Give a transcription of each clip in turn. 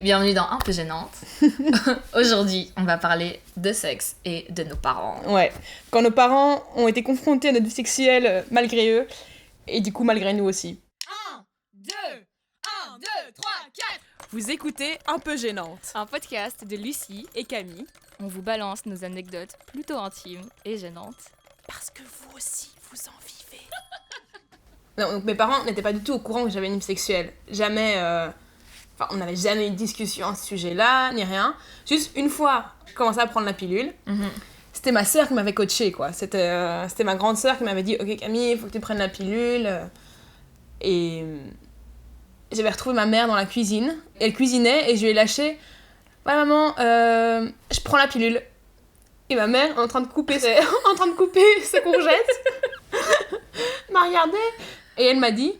Bienvenue dans Un peu gênante. Aujourd'hui, on va parler de sexe et de nos parents. Ouais, quand nos parents ont été confrontés à notre vie sexuelle malgré eux, et du coup malgré nous aussi. 1, 2, 1, 2, 3, 4. Vous écoutez Un peu gênante. Un podcast de Lucie Et Camille. On vous balance nos anecdotes plutôt intimes et gênantes. Parce que vous aussi, vous en vivez. Non, donc mes parents n'étaient pas du tout au courant que j'avais une vie sexuelle. Jamais... Enfin, on n'avait jamais eu de discussion à ce sujet-là, ni rien. Juste une fois, je commençais à prendre la pilule. C'était ma sœur qui m'avait coachée, quoi. C'était ma grande sœur qui m'avait dit « Ok Camille, il faut que tu prennes la pilule. » Et j'avais retrouvé ma mère dans la cuisine. Elle cuisinait et je lui ai lâché « Ouais maman, je prends la pilule. » Et ma mère, en train de couper ses courgettes, m'a regardée et elle m'a dit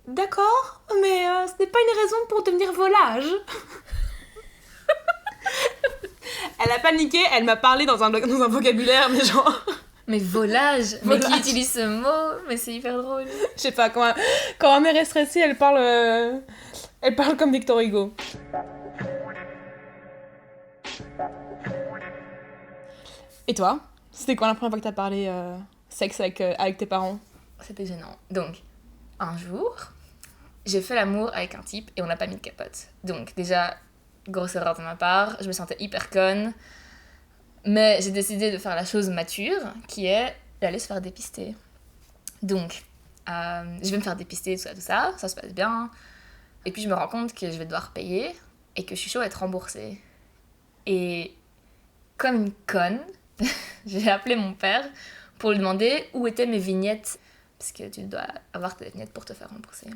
D'accord, mais ce n'est pas une raison pour devenir volage. Elle a paniqué, elle m'a parlé dans un vocabulaire, mais genre... Mais volage. Mais qui utilise ce mot? Mais c'est hyper drôle. Je sais pas, quand ma mère est stressée, elle parle comme Victor Hugo. Et toi? C'était quand la première fois que t'as parlé sexe avec tes parents? C'était gênant. Donc, un jour, j'ai fait l'amour avec un type et on n'a pas mis de capote. Donc, déjà, grosse erreur de ma part. Je me sentais hyper conne. Mais j'ai décidé de faire la chose mature, qui est d'aller se faire dépister. Donc, je vais me faire dépister, tout ça se passe bien. Et puis, je me rends compte que je vais devoir payer et que je suis chaud à être remboursée. Et comme une conne, j'ai appelé mon père pour lui demander où étaient mes vignettes, parce que tu dois avoir tes vignettes pour te faire rembourser.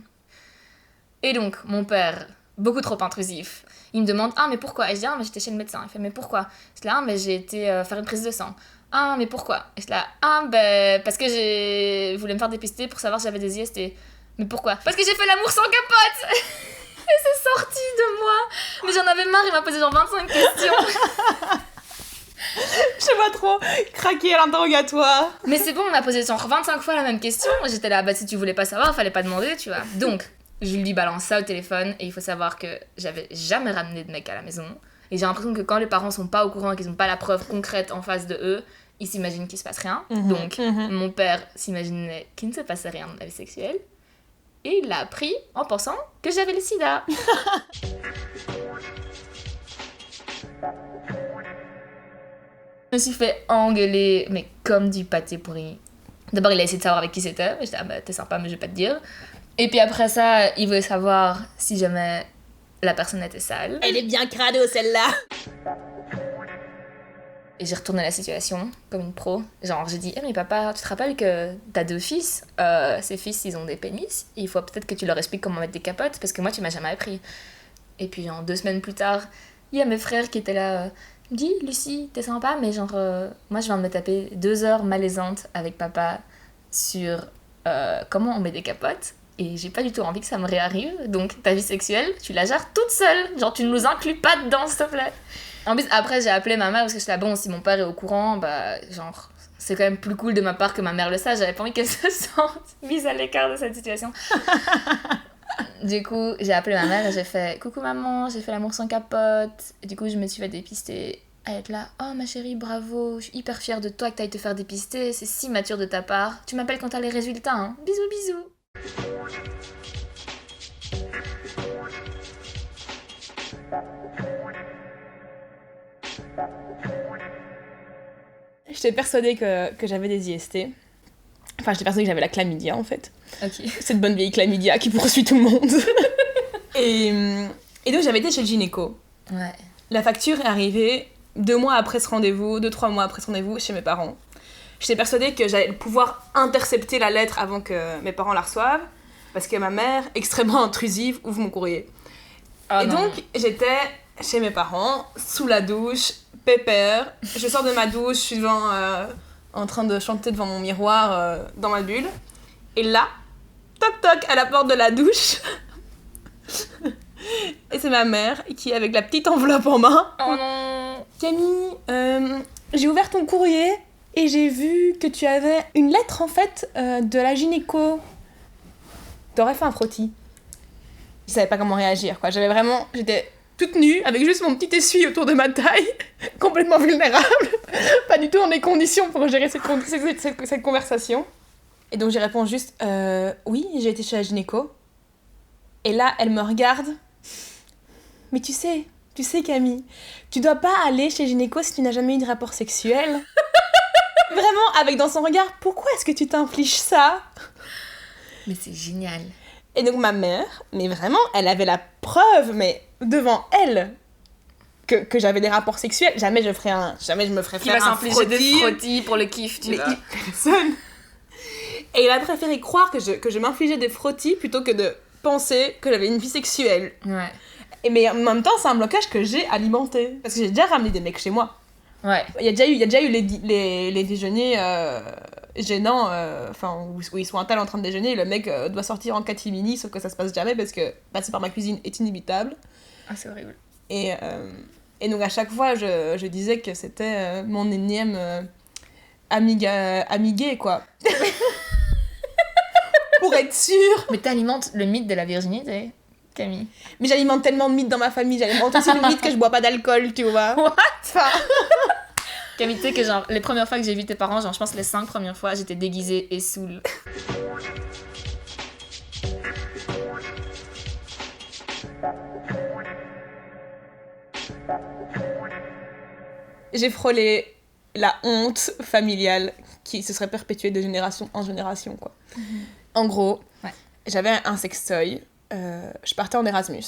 Et donc, mon père, beaucoup trop intrusif, il me demande « Ah, mais pourquoi ?» Et je dis « Ah, mais j'étais chez le médecin. » Il fait « Mais pourquoi ?» Je dis « Ah, mais j'ai été faire une prise de sang. » « Ah, mais pourquoi ?» Et je dis « Ah, ben, parce que je voulais me faire dépister pour savoir si j'avais des IST. » « Mais pourquoi ?»« Parce que j'ai fait l'amour sans capote !» Et c'est sorti de moi. Mais j'en avais marre, il m'a posé genre 25 questions. Je sais pas trop, craquer à l'interrogatoire. Mais c'est bon, on m'a posé genre 25 fois la même question. J'étais là, bah si tu voulais pas savoir, fallait pas demander, tu vois. Donc, je lui balance ça au téléphone et il faut savoir que j'avais jamais ramené de mec à la maison. Et j'ai l'impression que quand les parents sont pas au courant et qu'ils ont pas la preuve concrète en face de eux, ils s'imaginent qu'il se passe rien. Donc, mon père s'imaginait qu'il ne se passait rien dans la vie sexuelle. Et il l'a appris en pensant que j'avais le sida. Je me suis fait engueuler, mais comme du pâté pourri. D'abord, il a essayé de savoir avec qui c'était. J'étais, ah bah t'es sympa, mais je vais pas te dire. Et puis après ça, il voulait savoir si jamais la personne était sale. Elle est bien crado celle-là. Et j'ai retourné la situation comme une pro. Genre, j'ai dit, mais papa, tu te rappelles que t'as 2 fils? Ces fils, ils ont des pénis. Il faut peut-être que tu leur expliques comment mettre des capotes, parce que moi, tu m'as jamais appris. Et puis, genre, 2 semaines plus tard, il y a mes frères qui étaient là. Il me dit, Lucie, t'es sympa, mais genre, moi, je viens de me taper 2 heures malaisantes avec papa sur comment on met des capotes. Et j'ai pas du tout envie que ça me réarrive. Donc, ta vie sexuelle, tu la gères toute seule. Genre, tu ne nous inclus pas dedans, s'il te plaît. En plus, après, j'ai appelé ma mère parce que j'étais là, bon, si mon père est au courant, bah, genre, c'est quand même plus cool de ma part que ma mère le sache. J'avais pas envie qu'elle se sente mise à l'écart de cette situation. Du coup, j'ai appelé ma mère et j'ai fait « Coucou maman, j'ai fait l'amour sans capote. » Et du coup, je me suis fait dépister. Elle est là « Oh ma chérie, bravo, je suis hyper fière de toi que t'ailles te faire dépister. C'est si mature de ta part. Tu m'appelles quand t'as les résultats, hein. Bisous, bisous. » J'étais persuadée que j'avais des IST. Enfin, j'étais persuadée que j'avais la chlamydia, en fait. Ok. Cette bonne vieille chlamydia qui poursuit tout le monde. et donc, j'avais été chez le gynéco. Ouais. La facture est arrivée 2 mois après ce rendez-vous, 2-3 mois après ce rendez-vous, chez mes parents. J'étais persuadée que j'allais pouvoir intercepter la lettre avant que mes parents la reçoivent, parce que ma mère, extrêmement intrusive, ouvre mon courrier. Oh et non. donc, j'étais chez mes parents, sous la douche, pépère. Je sors de ma douche, je suis en train de chanter devant mon miroir, dans ma bulle. Et là, toc toc, à la porte de la douche. Et c'est ma mère qui, avec la petite enveloppe en main. Oh non. Camille, j'ai ouvert ton courrier et j'ai vu que tu avais une lettre en fait de la gynéco. T'aurais fait un frottis. Je savais pas comment réagir, quoi. J'étais toute nue, avec juste mon petit essuie autour de ma taille, complètement vulnérable, pas du tout dans les conditions pour gérer cette conversation. Et donc, j'ai répondu juste, oui, j'ai été chez la gynéco. Et là, elle me regarde. Mais tu sais Camille, tu dois pas aller chez gynéco si tu n'as jamais eu de rapport sexuel. Vraiment, avec dans son regard, pourquoi est-ce que tu t'infliges ça ? Mais c'est génial. Et donc ma mère, mais vraiment, elle avait la preuve, mais devant elle, que j'avais des rapports sexuels. Jamais je me ferais Qui faire va un s'infliger des frottis. frottis pour le kiff, tu vois. Personne. Et il a préféré croire que je m'infligeais des frottis plutôt que de penser que j'avais une vie sexuelle. Ouais. Mais en même temps, c'est un blocage que j'ai alimenté. Parce que j'ai déjà ramené des mecs chez moi. Ouais. Il y a déjà eu les déjeuners gênants, où ils sont un tel en train de déjeuner et le mec doit sortir en catimini, sauf que ça se passe jamais parce que passer par ma cuisine est inévitable. Ah, c'est horrible. Et donc à chaque fois, je disais que c'était mon énième amigué, quoi. Pour être sûre. Mais t'alimentes le mythe de la virginité, Camille. Mais j'alimente tellement de mythes dans ma famille, j'alimente aussi le mythe que je bois pas d'alcool, tu vois. What? Enfin... Camille, tu sais que genre, les premières fois que j'ai vu tes parents, genre je pense les 5 premières fois, j'étais déguisée et saoule. J'ai frôlé la honte familiale qui se serait perpétuée de génération en génération, quoi. En gros, j'avais un sextoy, je partais en Erasmus.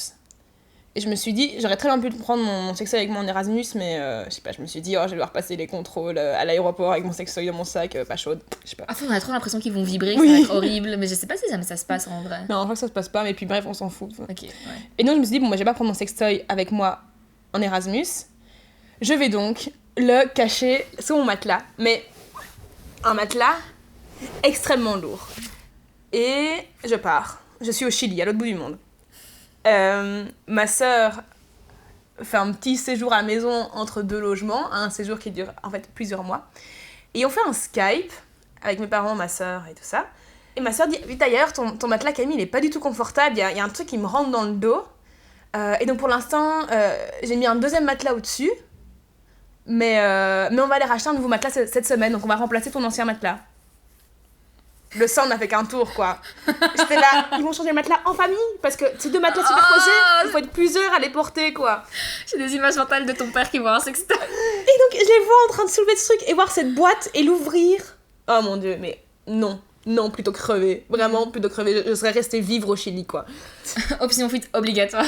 Et je me suis dit, j'aurais très bien pu prendre mon sextoy avec moi en Erasmus, mais je sais pas, je me suis dit, je vais devoir passer les contrôles à l'aéroport avec mon sextoy dans mon sac, pas chaude, je sais pas. Ah, on a trop l'impression qu'ils vont vibrer, que ça va être horrible, mais je sais pas si jamais ça se passe en vrai. Non, je crois que ça se passe pas, mais puis bref, on s'en fout. Ok, ouais. Et donc je me suis dit, bon, je vais pas prendre mon sextoy avec moi en Erasmus, je vais donc le cacher sous mon matelas, mais un matelas extrêmement lourd. Et je pars. Je suis au Chili, à l'autre bout du monde. Ma sœur fait un petit séjour à la maison entre 2 logements, un séjour qui dure en fait plusieurs mois. Et on fait un Skype avec mes parents, ma sœur et tout ça. Et ma sœur dit, d'ailleurs, ton matelas, Camille, il est pas du tout confortable, il y a un truc qui me rentre dans le dos. Et donc pour l'instant, j'ai mis un deuxième matelas au-dessus. Mais on va aller racheter un nouveau matelas cette semaine, donc on va remplacer ton ancien matelas. Le sang n'a fait qu'un tour, quoi. J'étais là, ils vont changer le matelas en famille, parce que ces 2 matelas superposés, il faut être plusieurs à les porter, quoi. J'ai des images mentales de ton père qui voit un sextoy. Et donc, je les vois en train de soulever ce truc et voir cette boîte et l'ouvrir. Oh mon Dieu, mais non, plutôt crever. Vraiment, plutôt crever. Je serais restée vivre au Chili, quoi. Option fuite obligatoire.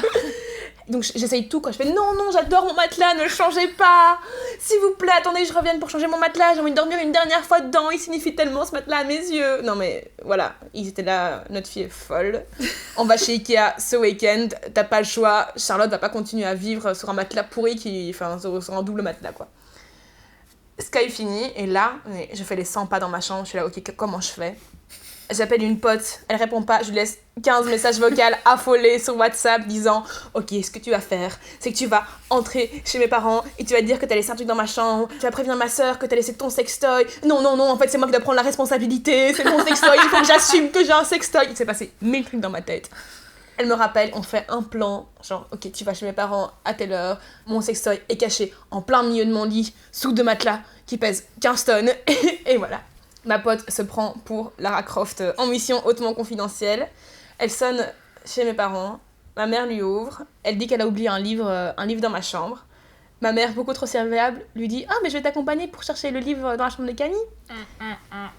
Donc j'essaye tout, quoi. Je fais non, j'adore mon matelas, ne le changez pas. S'il vous plaît, attendez, je revienne pour changer mon matelas. J'ai envie de dormir une dernière fois dedans. Il signifie tellement ce matelas à mes yeux. Non mais voilà, ils étaient là. Notre fille est folle. On va chez Ikea ce week-end. T'as pas le choix. Charlotte va pas continuer à vivre sur un matelas pourri sur un double matelas, quoi. Sky fini et là, je fais les 100 pas dans ma chambre. Je suis là, ok, comment je fais ? J'appelle une pote, elle répond pas, je lui laisse 15 messages vocaux affolés sur WhatsApp disant « Ok, ce que tu vas faire, c'est que tu vas entrer chez mes parents et tu vas dire que t'as laissé un truc dans ma chambre, tu vas prévenir ma soeur que t'as laissé ton sextoy. Non, en fait c'est moi qui dois prendre la responsabilité, c'est mon sextoy, il faut que j'assume que j'ai un sextoy. » Il s'est passé 1000 trucs dans ma tête. Elle me rappelle, on fait un plan, genre « Ok, tu vas chez mes parents à telle heure, mon sextoy est caché en plein milieu de mon lit, sous 2 matelas qui pèsent 15 tonnes. » Et voilà. Ma pote se prend pour Lara Croft en mission hautement confidentielle. Elle sonne chez mes parents. Ma mère lui ouvre. Elle dit qu'elle a oublié un livre dans ma chambre. Ma mère, beaucoup trop serviable, lui dit « Ah, mais je vais t'accompagner pour chercher le livre dans la chambre de Camille. »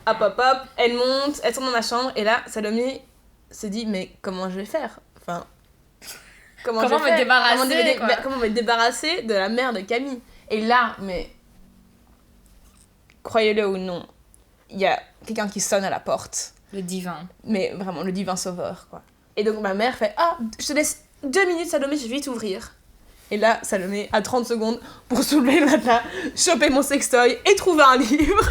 Hop, elle monte, elle sort dans ma chambre. Et là, Salomé se dit « Mais comment je vais faire ? Enfin, comment me débarrasser de la mère de Camille ?» Et là, mais croyez-le ou non, il y a quelqu'un qui sonne à la porte. Le divin. Mais vraiment, le divin sauveur, quoi. Et donc ma mère fait « Ah, je te laisse 2 minutes, Salomé, je vais vite ouvrir. » Et là, Salomé a 30 secondes pour soulever le matelas, choper mon sextoy et trouver un livre.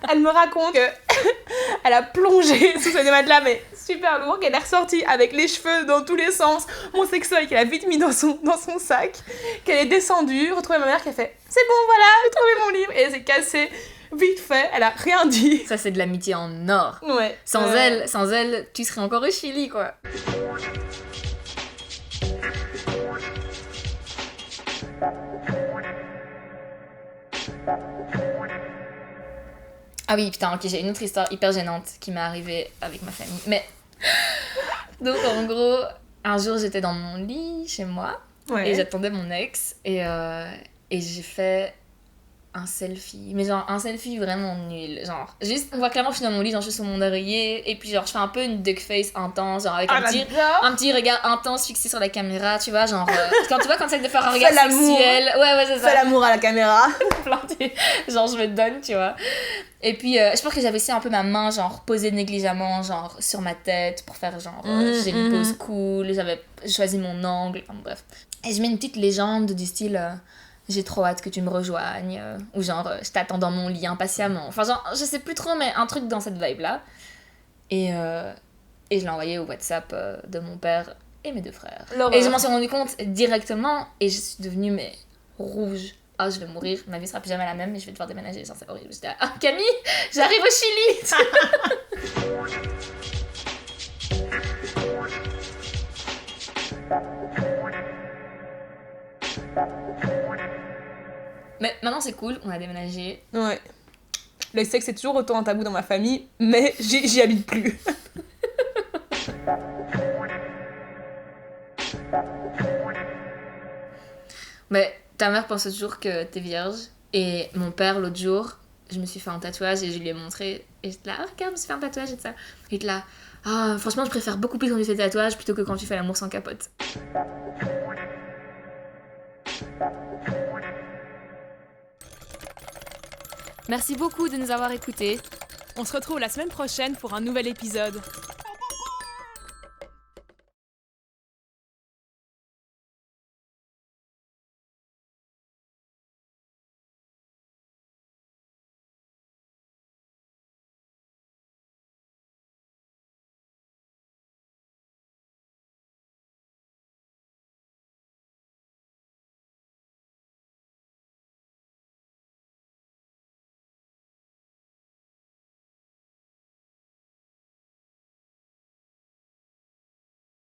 Elle me raconte qu'elle a plongé sous ce matelas, mais super lourd, qu'elle est ressortie avec les cheveux dans tous les sens, mon sextoy qu'elle a vite mis dans son sac, qu'elle est descendue, retrouvée ma mère qui a fait « C'est bon, voilà, j'ai trouvé mon livre » et elle s'est cassée vite fait, elle a rien dit. Ça, c'est de l'amitié en or. Ouais. Sans elle, tu serais encore au Chili, quoi. Ah oui, putain, ok, j'ai une autre histoire hyper gênante qui m'est arrivée avec ma famille. Mais. Donc, en gros, un jour, j'étais dans mon lit chez moi Ouais. et j'attendais mon ex et j'ai fait un selfie. Mais genre, un selfie vraiment nul. Genre, juste, on voit clairement que je suis dans mon lit, genre, je suis sur mon oreiller et puis, genre, je fais un peu une duck face intense, genre, avec un petit regard intense fixé sur la caméra, tu vois, genre, quand tu vois, quand tu essaies de faire un regard Fais l'amour. sexuel. Ouais, c'est ça. Fais l'amour à la caméra. Planté. Genre, je me donne, tu vois. Et puis, je pense que j'avais aussi un peu ma main, genre, posée négligemment, genre, sur ma tête pour faire, genre, j'ai une pose cool, j'avais choisi mon angle, enfin, bref. Et je mets une petite légende du style, j'ai trop hâte que tu me rejoignes, ou genre, je t'attends dans mon lit impatiemment. Enfin, genre, je sais plus trop, mais un truc dans cette vibe-là. Et je l'ai envoyé au WhatsApp de mon père et mes deux frères. L'horreur. Et je m'en suis rendu compte directement, et je suis devenue, mais, rouge. Ah, je vais mourir, ma vie sera plus jamais la même et je vais devoir déménager. Ça, c'est horrible. J'étais là, ah, Camille, j'arrive au Chili. Mais maintenant, c'est cool, on a déménagé. Ouais. Le sexe est toujours autant un tabou dans ma famille, mais j'y habite plus. Mais ta mère pense toujours que t'es vierge. Et mon père, l'autre jour, je me suis fait un tatouage et je lui ai montré. Et j'étais là, ah, regarde, je me suis fait un tatouage et tout ça. Et il était là, ah, franchement, je préfère beaucoup plus quand tu fais des tatouages plutôt que quand tu fais l'amour sans capote. Merci beaucoup de nous avoir écoutés. On se retrouve la semaine prochaine pour un nouvel épisode.